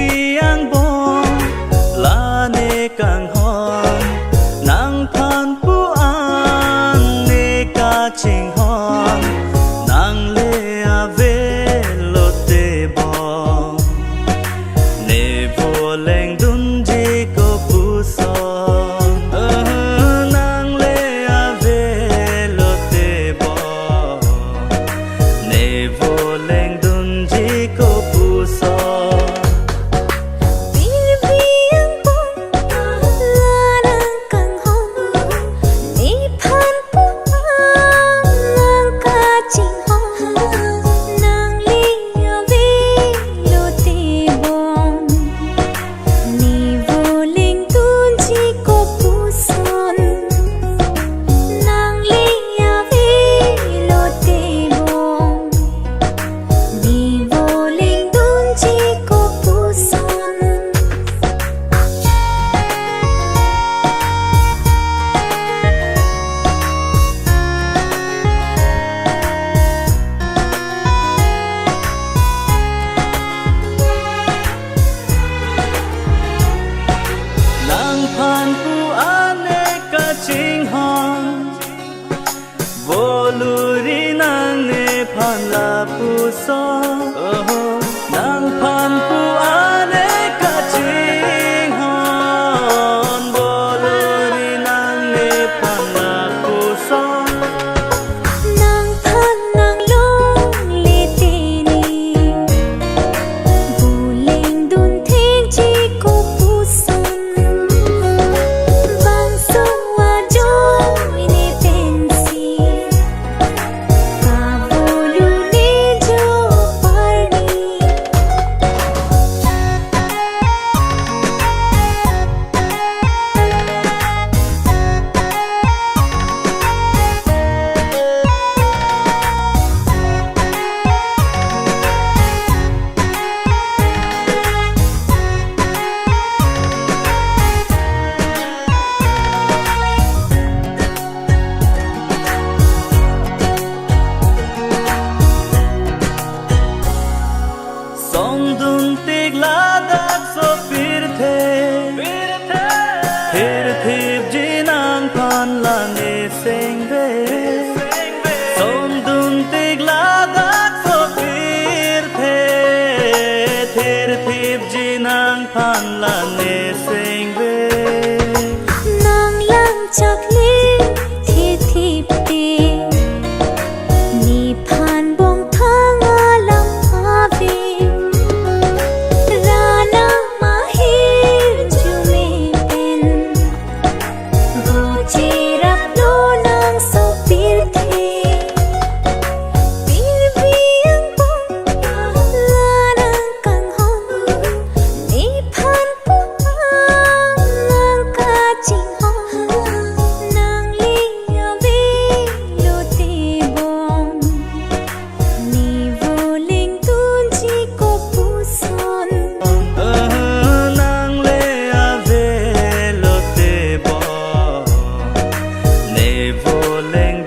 viang bom la ne kang hon nang phan pu an ne ka ching hon nang le ave lo te bom ne vô leng dun ji ko pu son nang le ave lo te bom ne vô leng dun ji ko pu son. Phan pu ane ka ching hon vô luri nang ne phan la pu so nang phan pu ane ka ching hon vô luri nang ne phan la pu so. Nang phan nang long le te ni vu leng dun thek chi ko pu son. Song dun tik la dak so phir thip ji nang phan la ne seng ve song dun tik la dak so phir thip ji nang phan la ne seng ve Nang lang chak le thi thip te ni phan bong thang alam ave. Vô leng